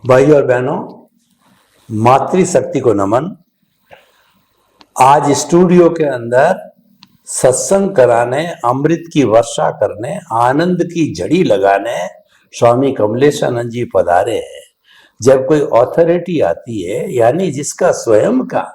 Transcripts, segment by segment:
भाई और बहनों, मातृशक्ति को नमन। आज स्टूडियो के अंदर सत्संग कराने, अमृत की वर्षा करने, आनंद की झड़ी लगाने स्वामी कमलेशानंद जी पधारे हैं। जब कोई ऑथोरिटी आती है, यानी जिसका स्वयं का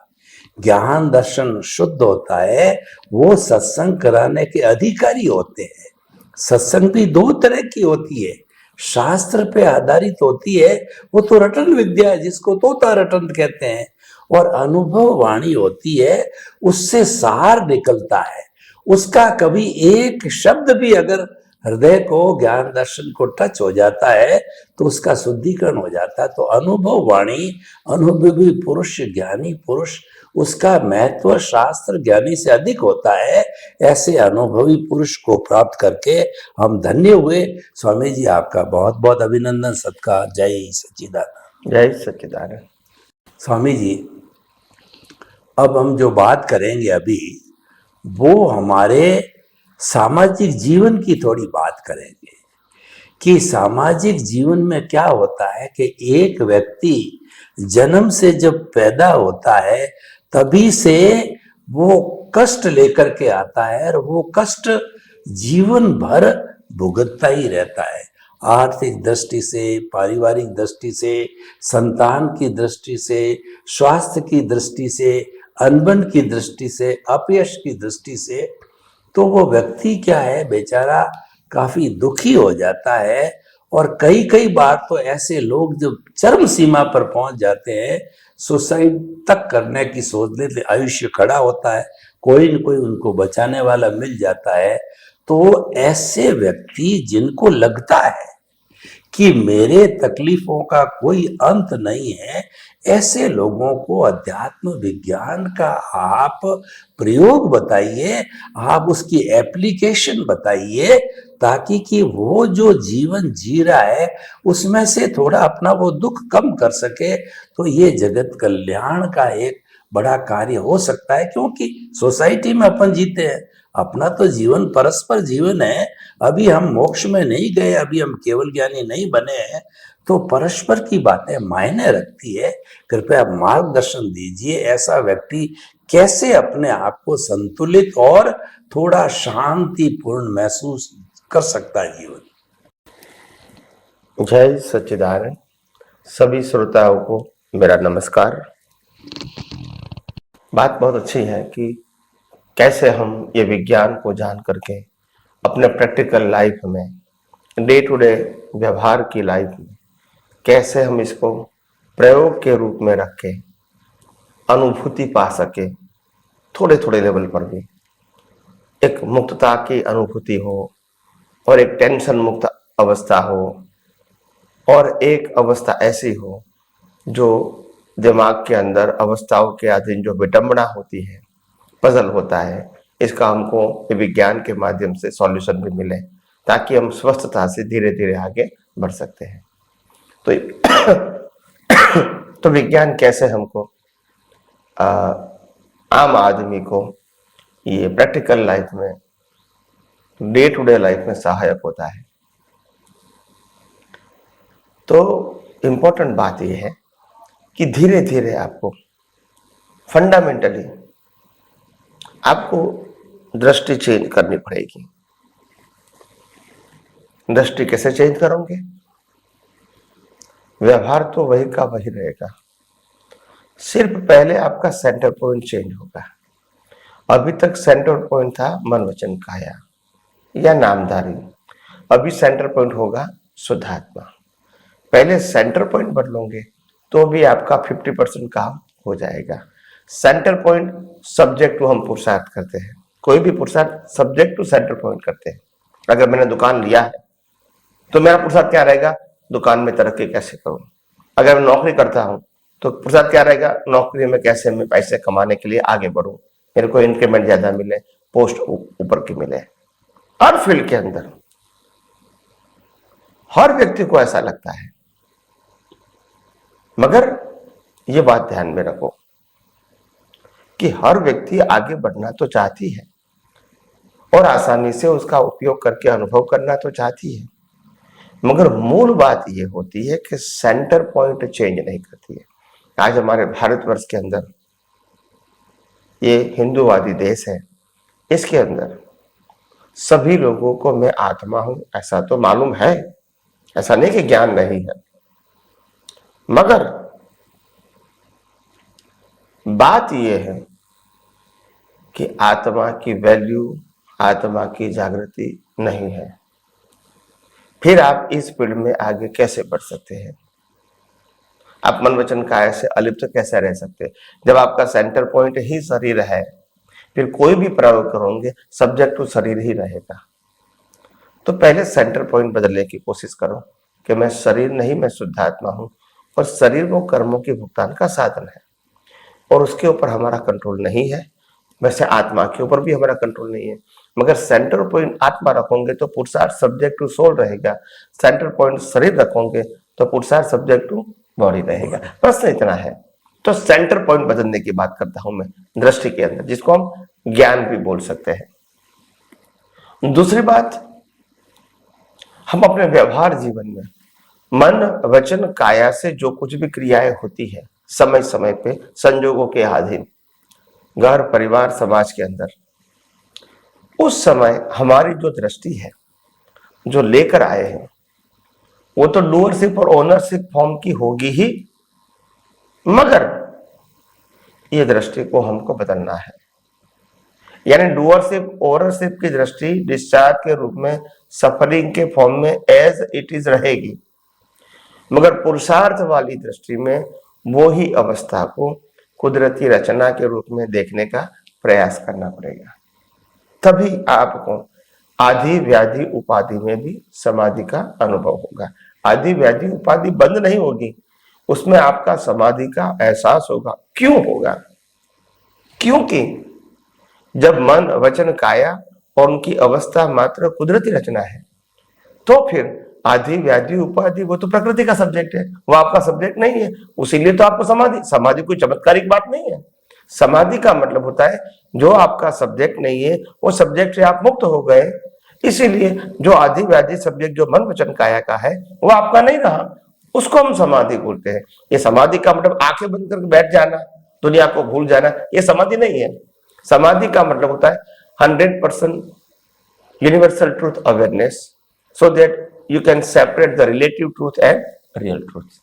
ज्ञान दर्शन शुद्ध होता है, वो सत्संग कराने के अधिकारी होते हैं। सत्संग भी दो तरह की होती है, शास्त्र पे आधारित होती है, वो तो रटन विद्या है, जिसको तोता रटन कहते हैं, और अनुभव वाणी होती है, उससे सार निकलता है। उसका कभी एक शब्द भी अगर हृदय को, ज्ञान दर्शन को टच हो जाता है तो उसका शुद्धिकरण हो जाता है। तो अनुभव वाणी, अनुभवी पुरुष, ज्ञानी पुरुष, उसका महत्व शास्त्र ज्ञानी से अधिक होता है। ऐसे अनुभवी पुरुष को प्राप्त करके हम धन्य हुए। स्वामी जी, आपका बहुत बहुत अभिनंदन, सत्कार। जय सच्चिदानंद। जय सच्चिदानंद। स्वामी जी, अब हम जो बात करेंगे अभी, वो हमारे सामाजिक जीवन की थोड़ी बात करेंगे कि सामाजिक जीवन में क्या होता है कि एक व्यक्ति जन्म से जब पैदा होता है तभी से वो कष्ट लेकर के आता है, और वो कष्ट जीवन भर भुगतता ही रहता है। आर्थिक दृष्टि से, पारिवारिक दृष्टि से, संतान की दृष्टि से, स्वास्थ्य की दृष्टि से, अनबन की दृष्टि से, अपयश की दृष्टि से, तो वो व्यक्ति क्या है, बेचारा काफी दुखी हो जाता है। और कई कई बार तो ऐसे लोग जो चरम सीमा पर पहुंच जाते हैं, सुसाइड तक करने की सोच लेते, आयुष्य खड़ा होता है, कोई न कोई उनको बचाने वाला मिल जाता है। तो ऐसे व्यक्ति जिनको लगता है कि मेरे तकलीफों का कोई अंत नहीं है, ऐसे लोगों को अध्यात्म विज्ञान का आप प्रयोग बताइए, आप उसकी एप्लीकेशन बताइए, ताकि कि वो जो जीवन जी रहा है उसमें से थोड़ा अपना वो दुख कम कर सके। तो ये जगत कल्याण का एक बड़ा कार्य हो सकता है, क्योंकि सोसाइटी में अपन जीते हैं, अपना तो जीवन परस्पर जीवन है। अभी हम मोक्ष में नहीं गए, अभी हम केवल ज्ञानी नहीं बने हैं, तो परस्पर की बातें मायने रखती है। कृपया मार्गदर्शन दीजिए, ऐसा व्यक्ति कैसे अपने आप को संतुलित और थोड़ा शांतिपूर्ण महसूस कर सकता है जीवन। जय सच्चिदानंद। सभी श्रोताओं को मेरा नमस्कार। बात बहुत अच्छी है कि कैसे हम ये विज्ञान को जान करके अपने प्रैक्टिकल लाइफ में, डे टू डे व्यवहार की लाइफ में कैसे हम इसको प्रयोग के रूप में रख के अनुभूति पा सके। थोड़े थोड़े लेवल पर भी एक मुक्तता की अनुभूति हो, और एक टेंशन मुक्त अवस्था हो, और एक अवस्था ऐसी हो जो दिमाग के अंदर अवस्थाओं के अधीन जो विडंबना होती है, पजल होता है, इसका हमको विज्ञान के माध्यम से सॉल्यूशन भी मिले, ताकि हम स्वस्थता से धीरे धीरे आगे बढ़ सकते हैं। तो विज्ञान कैसे हमको आम आदमी को ये प्रैक्टिकल लाइफ में, डे टू डे लाइफ में सहायक होता है। तो इम्पोर्टेंट बात यह है कि धीरे धीरे आपको फंडामेंटली आपको दृष्टि चेंज करनी पड़ेगी। दृष्टि कैसे चेंज करोगे? व्यवहार तो वही का वही रहेगा, सिर्फ पहले आपका सेंटर पॉइंट चेंज होगा। अभी तक सेंटर पॉइंट था मन वचन काया या नामधारी, अभी सेंटर पॉइंट होगा शुद्धात्मा। पहले सेंटर पॉइंट बदलोगे तो भी आपका 50% काम हो जाएगा। सेंटर पॉइंट सब्जेक्ट टू हम पुरुषार्थ करते हैं, कोई भी पुरुषार्थ सब्जेक्ट टू सेंटर पॉइंट करते हैं। अगर मैंने दुकान लिया है तो मेरा पुरुषार्थ क्या रहेगा? दुकान में तरक्की कैसे करूं। अगर मैं नौकरी करता हूं तो पुरुषार्थ क्या रहेगा? नौकरी में कैसे मैं पैसे कमाने के लिए आगे बढ़ूं, मेरे को इंक्रीमेंट ज्यादा मिले, पोस्ट ऊपर की मिले। हर फील्ड के अंदर हर व्यक्ति को ऐसा लगता है, मगर ये बात ध्यान में रखो कि हर व्यक्ति आगे बढ़ना तो चाहती है और आसानी से उसका उपयोग करके अनुभव करना तो चाहती है, मगर मूल बात ये होती है कि सेंटर पॉइंट चेंज नहीं करती है। आज हमारे भारतवर्ष के अंदर, ये हिंदूवादी देश है, इसके अंदर सभी लोगों को मैं आत्मा हूं ऐसा तो मालूम है, ऐसा नहीं कि ज्ञान नहीं है, मगर बात यह है कि आत्मा की वैल्यू, आत्मा की जागृति नहीं है। फिर आप इस फील्ड में आगे कैसे बढ़ सकते हैं? आप मन वचन काया से अलिप्त कैसे रह सकते हैं? जब आपका सेंटर पॉइंट ही शरीर है, फिर कोई भी प्रयोग करोगे सब्जेक्ट तो शरीर ही रहेगा। तो पहले सेंटर पॉइंट बदलने की कोशिश करो कि मैं शरीर नहीं, मैं शुद्ध आत्मा हूं, और शरीर वो कर्मों के भुगतान का साधन है और उसके ऊपर हमारा कंट्रोल नहीं है। वैसे आत्मा के ऊपर भी हमारा कंट्रोल नहीं है, मगर सेंटर पॉइंट आत्मा रखोगे तो पुरुषार्थ सब्जेक्ट टू सोल रहेगा, सेंटर पॉइंट शरीर रखोगे तो पुरुषार्थ सब्जेक्ट टू बॉडी रहेगा। प्रश्न इतना है, तो सेंटर पॉइंट बदलने की बात करता हूं मैं दृष्टि के अंदर, जिसको हम ज्ञान भी बोल सकते हैं। दूसरी बात, हम अपने व्यवहार जीवन में मन वचन काया से जो कुछ भी क्रियाएं होती है समय समय पे संजोगों के अधीन, घर परिवार समाज के अंदर, उस समय हमारी जो दृष्टि है, जो लेकर आए हैं, वो तो डूअरशिप और ओनरशिप फॉर्म की होगी ही, मगर ये दृष्टि को हमको बदलना है। यानी डूअरशिप ओनरशिप की दृष्टि डिस्चार्ज के रूप में सफरिंग के फॉर्म में एज इट इज रहेगी, मगर पुरुषार्थ वाली दृष्टि में वो ही अवस्था को कुदरती रचना के रूप में देखने का प्रयास करना पड़ेगा। तभी आपको आदि व्याधि उपाधि में भी समाधि का अनुभव होगा। आदि व्याधि उपाधि बंद नहीं होगी, उसमें आपका समाधि का एहसास होगा। क्यों होगा? क्योंकि जब मन वचन काया और उनकी अवस्था मात्र कुदरती रचना है, तो फिर आदि व्याधि उपाधि वो तो प्रकृति का सब्जेक्ट है, वो आपका सब्जेक्ट नहीं है। उसीलिए तो आपको समाधि कोई चमत्कारिक बात नहीं है। समाधि का मतलब होता है जो आपका सब्जेक्ट नहीं है, वो सब्जेक्ट से आप मुक्त हो गए। इसीलिए जो आदि व्याधि सब्जेक्ट जो मन वचन काया का है वो आपका नहीं रहा, उसको हम समाधि बोलते हैं। ये समाधि का मतलब आंखें बंद करके बैठ जाना, दुनिया को भूल जाना, ये समाधि नहीं है। समाधि का मतलब होता है 100% universal truth awareness, so that you can separate the relative truth and real truth.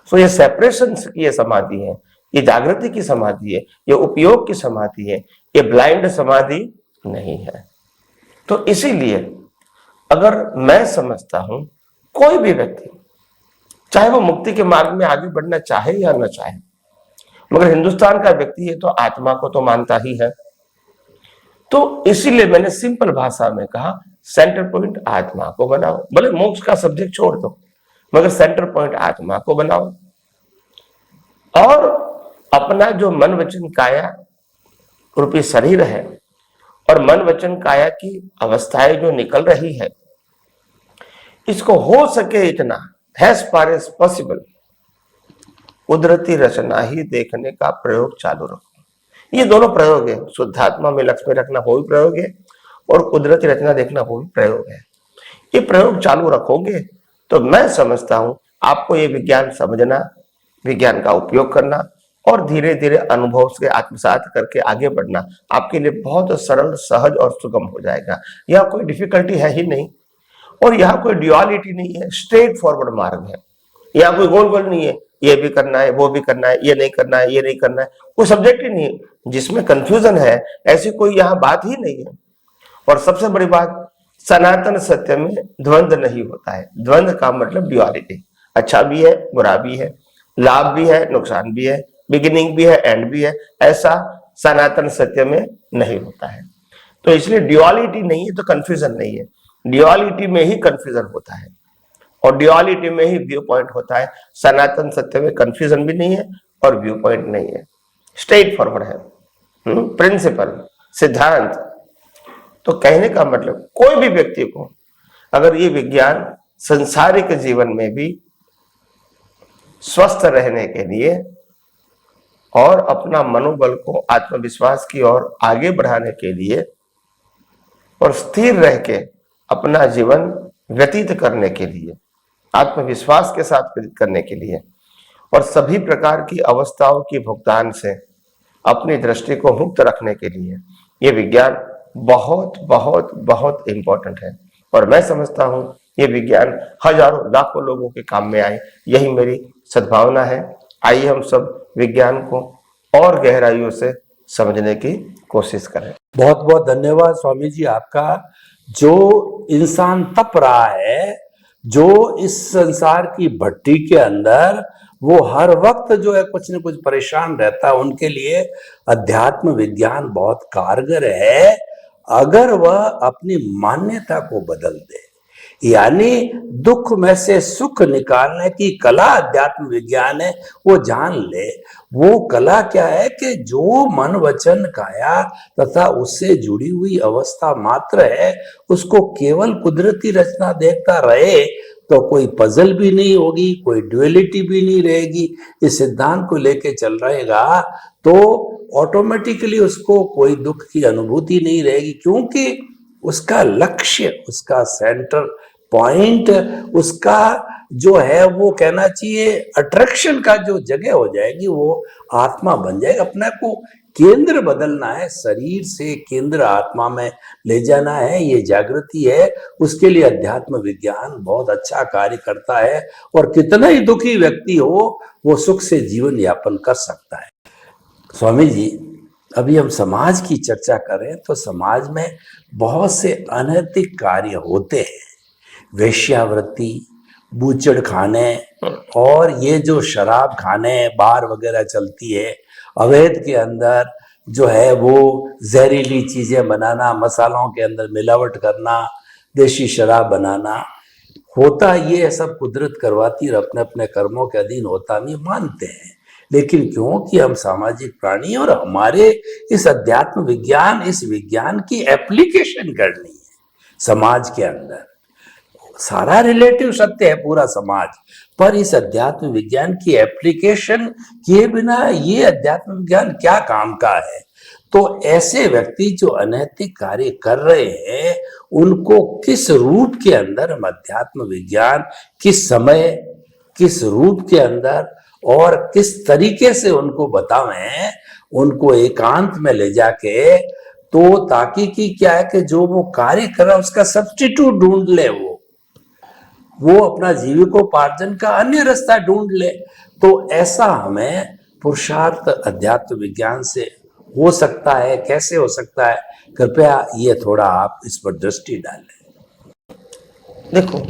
So ये सेपरेशन की ये समाधि है, ये जागृति की समाधि है, ये उपयोग की समाधि है, ये ब्लाइंड समाधि नहीं है। तो इसीलिए अगर मैं समझता हूं कोई भी व्यक्ति, चाहे वो मुक्ति के मार्ग में आगे बढ़ना चाहे या न चाहे, मगर हिंदुस्तान का व्यक्ति है तो आत्मा को तो मानता ही है। तो इसीलिए मैंने सिंपल भाषा में कहा सेंटर पॉइंट आत्मा को बनाओ। भले मोक्ष का सब्जेक्ट छोड़ दो, मगर सेंटर पॉइंट आत्मा को बनाओ, और अपना जो मन वचन काया रूपी शरीर है और मन वचन काया की अवस्थाएं जो निकल रही है, इसको हो सके इतना एज फार एज पॉसिबल कुदरती रचना ही देखने का प्रयोग चालू रखो। ये दोनों प्रयोग है, शुद्धात्मा में लक्ष्य रखना वो भी प्रयोग है और कुदरती रचना देखना वो भी प्रयोग है। ये प्रयोग चालू रखोगे तो मैं समझता हूं आपको ये विज्ञान समझना, विज्ञान का उपयोग करना और धीरे धीरे अनुभव से आत्मसात करके आगे बढ़ना आपके लिए बहुत सरल, सहज और सुगम हो जाएगा। यह कोई डिफिकल्टी है ही नहीं और यहाँ कोई ड्युअलिटी नहीं है, स्ट्रेट फॉरवर्ड मार्ग है। यहाँ कोई गोल गोल नहीं है, ये भी करना है, वो भी करना है, ये नहीं करना है, ये नहीं करना है, कोई सब्जेक्ट ही नहीं है जिसमें कंफ्यूजन है, ऐसी कोई यहाँ बात ही नहीं है। और सबसे बड़ी बात, सनातन सत्य में द्वंद्व नहीं होता है। द्वंद्व का मतलब ड्युअलिटी, अच्छा भी है, बुरा भी है, लाभ भी है, नुकसान भी है, बिगिनिंग भी है, एंड भी है, ऐसा सनातन सत्य में नहीं होता है। तो इसलिए ड्युअलिटी नहीं है तो कंफ्यूजन नहीं है, ड्युअलिटी में ही कंफ्यूजन होता है और ड्युअलिटी में ही व्यू पॉइंट होता है। सनातन सत्य में कंफ्यूजन भी नहीं है और व्यू पॉइंट नहीं है, स्ट्रेट फॉरवर्ड है, प्रिंसिपल, सिद्धांत। तो कहने का मतलब कोई भी व्यक्ति को अगर ये विज्ञान संसारिक जीवन में भी स्वस्थ रहने के लिए और अपना मनोबल को आत्मविश्वास की ओर आगे बढ़ाने के लिए और स्थिर रह के अपना जीवन व्यतीत करने के लिए आत्मविश्वास के साथ प्रेरित करने के लिए और सभी प्रकार की अवस्थाओं की भुगतान से अपनी दृष्टि को मुक्त रखने के लिए ये विज्ञान बहुत बहुत बहुत इंपॉर्टेंट है। और मैं समझता हूं ये विज्ञान हजारों लाखों लोगों के काम में आए, यही मेरी सद्भावना है। आइए हम सब विज्ञान को और गहराइयों से समझने की कोशिश करें। बहुत बहुत धन्यवाद स्वामी जी आपका। जो इंसान तप रहा है, जो इस संसार की भट्टी के अंदर वो हर वक्त जो है कुछ न कुछ परेशान रहता है, उनके लिए अध्यात्म विज्ञान बहुत कारगर है, अगर वह अपनी मान्यता को बदल दे। यानी दुख में से सुख निकालने की कला अध्यात्म विज्ञान है, वो जान ले। वो कला क्या है कि जो मन वचन काया तथा उससे जुड़ी हुई अवस्था मात्र है, उसको केवल कुदरती रचना देखता रहे तो कोई पजल भी नहीं होगी, कोई ड्युअलिटी भी नहीं रहेगी। इस सिद्धांत को लेके चल रहेगा तो ऑटोमेटिकली उसको कोई दुख की अनुभूति नहीं रहेगी, क्योंकि उसका लक्ष्य, उसका सेंटर पॉइंट, उसका जो है वो कहना चाहिए अट्रैक्शन का जो जगह हो जाएगी वो आत्मा बन जाएगा। अपने को केंद्र बदलना है, शरीर से केंद्र आत्मा में ले जाना है, ये जागृति है। उसके लिए अध्यात्म विज्ञान बहुत अच्छा कार्य करता है और कितना ही दुखी व्यक्ति हो वो सुख से जीवन यापन कर सकता है। स्वामी जी, अभी हम समाज की चर्चा करें तो समाज में बहुत से अनैतिक कार्य होते हैं, वेश्यावृत्ति, बूचड़ खाने और ये जो शराब खाने बार वगैरह चलती है, अवैध के अंदर जो है वो जहरीली चीजें बनाना, मसालों के अंदर मिलावट करना, देशी शराब बनाना, होता ये सब कुदरत करवाती और अपने अपने कर्मों के अधीन होता नहीं मानते हैं। लेकिन क्योंकि हम सामाजिक प्राणी और हमारे इस अध्यात्म विज्ञान, इस विज्ञान की एप्लीकेशन करनी है समाज के अंदर। सारा रिलेटिव सत्य है पूरा समाज, पर इस अध्यात्म विज्ञान की एप्लीकेशन किए बिना ये अध्यात्म विज्ञान क्या काम का है। तो ऐसे व्यक्ति जो अनैतिक कार्य कर रहे हैं उनको किस रूप के अंदर हम अध्यात्म विज्ञान, किस समय, किस रूप के अंदर और किस तरीके से उनको बतावें, उनको एकांत में ले जाके, तो ताकि कि क्या है कि जो वो कार्य कर रहा है उसका सब्स्टिट्यूट ढूंढ ले, वो अपना जीविकोपार्जन का अन्य रास्ता ढूंढ ले। तो ऐसा हमें पुरुषार्थ अध्यात्म विज्ञान से हो सकता है। कैसे हो सकता है, कृपया ये थोड़ा आप इस पर दृष्टि डालें। देखो,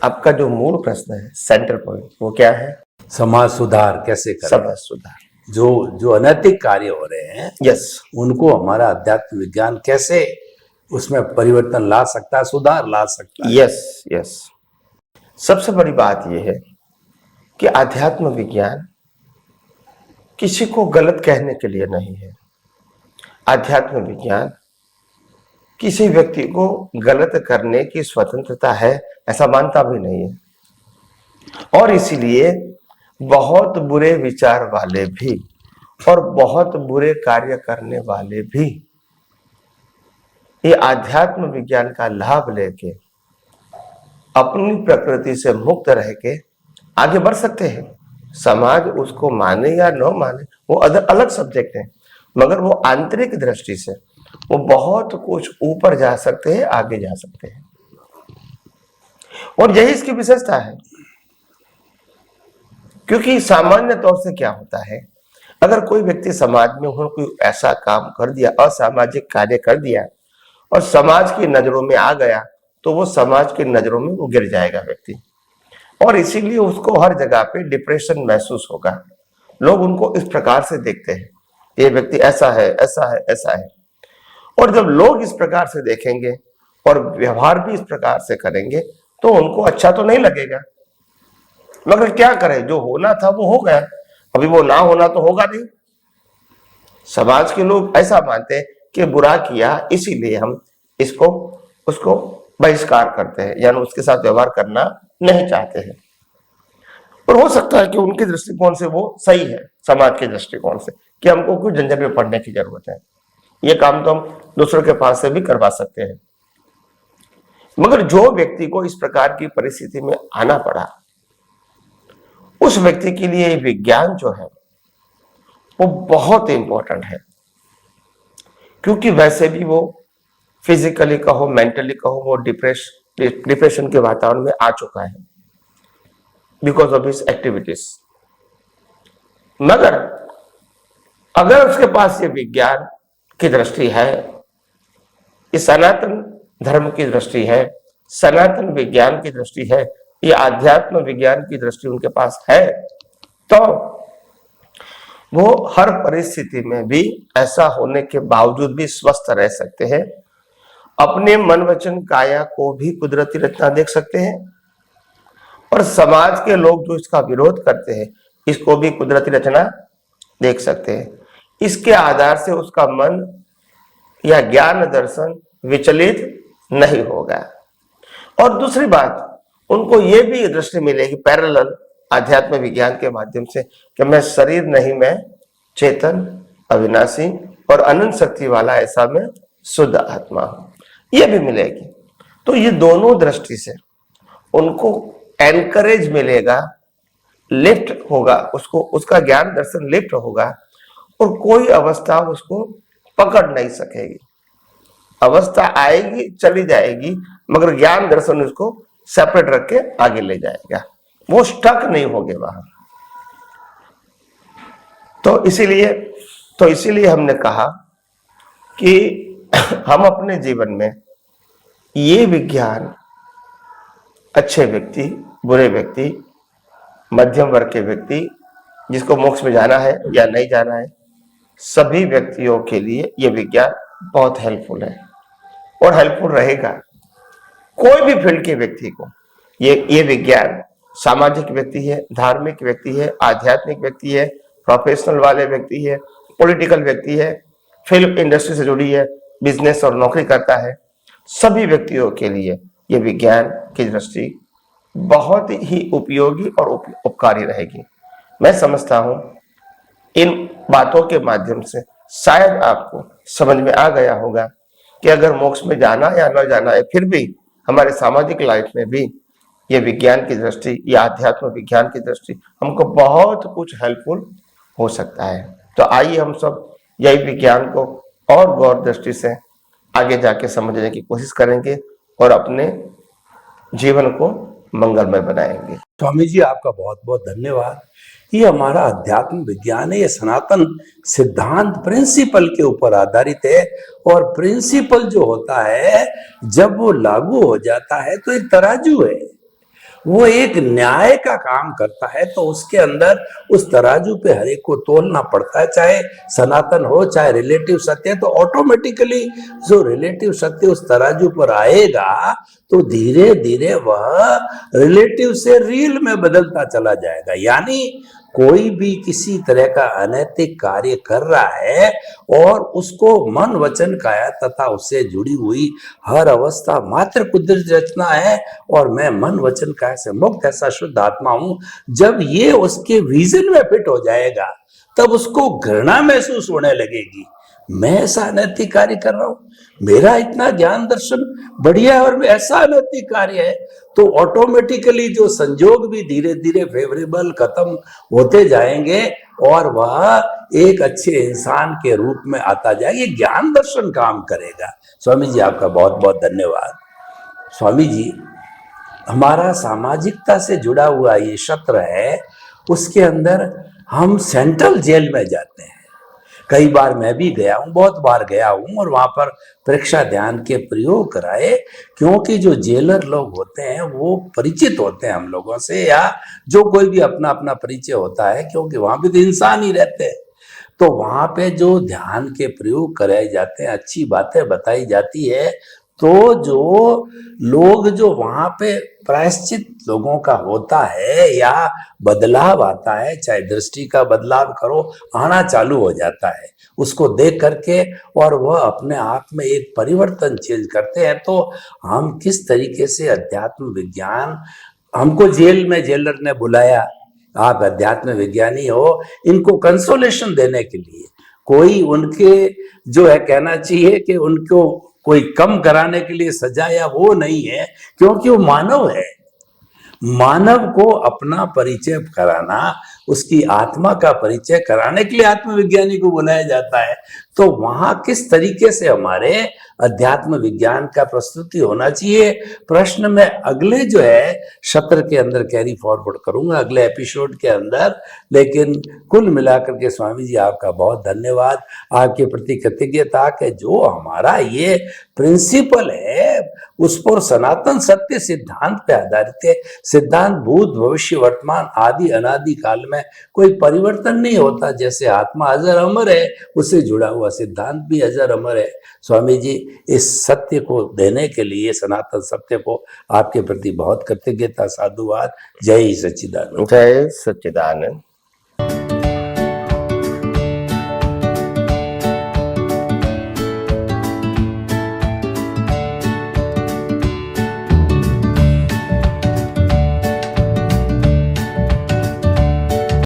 आपका जो मूल प्रश्न है, सेंटर पॉइंट, वो क्या है? समाज सुधार कैसे करें, समाज सुधार। जो अनैतिक कार्य हो रहे हैं, यस, उनको हमारा अध्यात्म विज्ञान कैसे उसमें परिवर्तन ला सकता है, सुधार ला सकता है। Yes yes. सबसे बड़ी बात यह है कि आध्यात्म विज्ञान किसी को गलत कहने के लिए नहीं है। आध्यात्म विज्ञान किसी व्यक्ति को गलत करने की स्वतंत्रता है ऐसा मानता भी नहीं है। और इसीलिए बहुत बुरे विचार वाले भी और बहुत बुरे कार्य करने वाले भी ये आध्यात्म विज्ञान का लाभ लेके अपनी प्रकृति से मुक्त रह के आगे बढ़ सकते हैं। समाज उसको माने या न माने वो अलग सब्जेक्ट है, मगर वो आंतरिक दृष्टि से वो बहुत कुछ ऊपर जा सकते हैं, आगे जा सकते हैं। और यही इसकी विशेषता है। क्योंकि सामान्य तौर से क्या होता है, अगर कोई व्यक्ति समाज में कोई ऐसा काम कर दिया, असामाजिक कार्य कर दिया और समाज की नजरों में आ गया, तो वो समाज की नजरों में वो गिर जाएगा व्यक्ति, और इसीलिए उसको हर जगह पे डिप्रेशन महसूस होगा। लोग उनको इस प्रकार से देखते हैं, ये व्यक्ति ऐसा है, ऐसा है, ऐसा है। और जब लोग इस प्रकार से देखेंगे और व्यवहार भी इस प्रकार से करेंगे तो उनको अच्छा तो नहीं लगेगा, मगर क्या करें, जो होना था वो हो गया, अभी वो ना होना तो होगा नहीं। समाज के लोग ऐसा मानते हैं कि बुरा किया इसीलिए हम इसको उसको बहिष्कार करते हैं, यानी उसके साथ व्यवहार करना नहीं चाहते हैं। और हो सकता है कि उनके दृष्टिकोण से वो सही है, समाज के दृष्टिकोण से, कि हमको कुछ झंझट में पड़ने की जरूरत है, ये काम तो हम दूसरों के पास से भी करवा सकते हैं। मगर जो व्यक्ति को इस प्रकार की परिस्थिति में आना पड़ा, उस व्यक्ति के लिए विज्ञान जो है वो बहुत इंपॉर्टेंट है, क्योंकि वैसे भी वो फिजिकली कहो, मेंटली कहो, वो डिप्रेशन के वातावरण में आ चुका है बिकॉज ऑफ हिज एक्टिविटीज। मगर अगर उसके पास ये विज्ञान की दृष्टि है, ये सनातन धर्म की दृष्टि है, सनातन विज्ञान की दृष्टि है, ये आध्यात्म विज्ञान की दृष्टि उनके पास है, तो वो हर परिस्थिति में भी ऐसा होने के बावजूद भी स्वस्थ रह सकते हैं, अपने मन वचन काया को भी कुदरती रचना देख सकते हैं, और समाज के लोग जो इसका विरोध करते हैं इसको भी कुदरती रचना देख सकते हैं। इसके आधार से उसका मन या ज्ञान दर्शन विचलित नहीं होगा। और दूसरी बात, उनको ये भी दृष्टि मिलेगी पैरेलल आध्यात्म विज्ञान के माध्यम से कि मैं शरीर नहीं, मैं चेतन, अविनाशी और अनंत शक्ति वाला ऐसा मैं शुद्ध आत्मा हूं, ये भी मिलेगी। तो ये दोनों दृष्टि से उनको एनकरेज मिलेगा, लिफ्ट होगा, उसको उसका ज्ञान दर्शन लिफ्ट होगा, और कोई अवस्था उसको पकड़ नहीं सकेगी। अवस्था आएगी चली जाएगी, मगर ज्ञान दर्शन उसको सेपरेट रख के आगे ले जाएगा, वो स्टक नहीं होंगे वहां। तो इसीलिए हमने कहा कि हम अपने जीवन में ये विज्ञान अच्छे व्यक्ति, बुरे व्यक्ति, मध्यम वर्ग के व्यक्ति, जिसको मोक्ष में जाना है या नहीं जाना है, सभी व्यक्तियों के लिए ये विज्ञान बहुत हेल्पफुल है और हेल्पफुल रहेगा। कोई भी फील्ड के व्यक्ति को ये विज्ञान, सामाजिक व्यक्ति है, धार्मिक व्यक्ति है, आध्यात्मिक व्यक्ति है, प्रोफेशनल वाले व्यक्ति है, पॉलिटिकल व्यक्ति है, फिल्म इंडस्ट्री से जुड़ी है, बिजनेस और नौकरी करता है, सभी व्यक्तियों के लिए ये विज्ञान की दृष्टि बहुत ही उपयोगी और उपकारी रहेगी। मैं समझता हूं इन बातों के माध्यम से शायद आपको समझ में आ गया होगा कि अगर मोक्ष में जाना या न जाना है, फिर भी हमारे सामाजिक लाइफ में भी ये विज्ञान की दृष्टि या अध्यात्म विज्ञान की दृष्टि हमको बहुत कुछ हेल्पफुल हो सकता है। तो आइए हम सब यही विज्ञान को और गौर दृष्टि से आगे जाके समझने की कोशिश करेंगे और अपने जीवन को मंगलमय बनाएंगे। स्वामी जी, आपका बहुत बहुत धन्यवाद। ये हमारा अध्यात्म विज्ञान है, ये सनातन सिद्धांत प्रिंसिपल के ऊपर आधारित है, और प्रिंसिपल जो होता है जब वो लागू हो जाता है तो एक तराजू है, वो एक न्याय का काम करता है। तो उसके अंदर उस तराजू पे हर एक को तोलना पड़ता है, चाहे सनातन हो चाहे रिलेटिव सत्य। तो ऑटोमेटिकली जो रिलेटिव सत्य उस तराजू पर आएगा तो धीरे धीरे वह रिलेटिव से रियल में बदलता चला जाएगा। यानी कोई भी किसी तरह का अनैतिक कार्य कर रहा है और उसको मन वचन काया तथा उससे जुड़ी हुई हर अवस्था मात्र कुदरती रचना है, और मैं मन वचन काया से मुक्त ऐसा शुद्ध आत्मा हूं, जब ये उसके विजन में फिट हो जाएगा तब उसको घृणा महसूस होने लगेगी। मैं ऐसा अनैतिक कार्य कर रहा हूं, मेरा इतना ज्ञान दर्शन बढ़िया है और ऐसा अनैतिक कार्य है, तो ऑटोमेटिकली जो संजोग भी धीरे धीरे फेवरेबल खत्म होते जाएंगे और वह एक अच्छे इंसान के रूप में आता जाएगा। ये ज्ञान दर्शन काम करेगा। स्वामी जी, आपका बहुत बहुत धन्यवाद। स्वामी जी, हमारा सामाजिकता से जुड़ा हुआ ये सत्र है, उसके अंदर हम सेंट्रल जेल में जाते हैं। कई बार मैं भी गया हूँ, बहुत बार गया हूँ, और वहां पर परीक्षा ध्यान के प्रयोग कराए, क्योंकि जो जेलर लोग होते हैं वो परिचित होते हैं हम लोगों से, या जो कोई भी अपना अपना परिचय होता है, क्योंकि वहां पे तो इंसान ही रहते हैं। तो वहां पे जो ध्यान के प्रयोग कराए जाते हैं, अच्छी बातें बताई जाती है, तो जो लोग जो वहां पे प्रायश्चित लोगों का होता है या बदलाव आता है, चाहे दृष्टि का बदलाव करो, आना चालू हो जाता है उसको देख करके, और वह अपने आप में एक परिवर्तन चेंज करते हैं। तो हम किस तरीके से अध्यात्म विज्ञान, हमको जेल में जेलर ने बुलाया, आप अध्यात्म विज्ञानी हो, इनको कंसोलेशन देने के लिए, कोई उनके जो है कहना चाहिए कि उनको कोई कम कराने के लिए सजा या वो नहीं है, क्योंकि वो मानव है। मानव को अपना परिचय कराना, उसकी आत्मा का परिचय कराने के लिए आत्मविज्ञानी को बुलाया जाता है। तो वहां किस तरीके से हमारे अध्यात्म विज्ञान का प्रस्तुति होना चाहिए, प्रश्न में अगले जो है सत्र के अंदर कैरी फॉरवर्ड करूंगा, अगले एपिसोड के अंदर। लेकिन कुल मिलाकर के स्वामी जी आपका बहुत धन्यवाद, आपके प्रति कृतज्ञता कि जो हमारा ये प्रिंसिपल है उस पर सनातन सत्य सिद्धांत पे आधारित है। सिद्धांत भूत भविष्य वर्तमान आदि अनादि काल में कोई परिवर्तन नहीं होता। जैसे आत्मा अजर अमर है, उससे जुड़ा हुआ सिद्धांत भी अजर अमर है। स्वामी जी इस सत्य को देने के लिए, सनातन सत्य को, आपके प्रति बहुत कृतज्ञता, साधुवाद। जय सच्चिदानंद। जय सच्चिदानंद।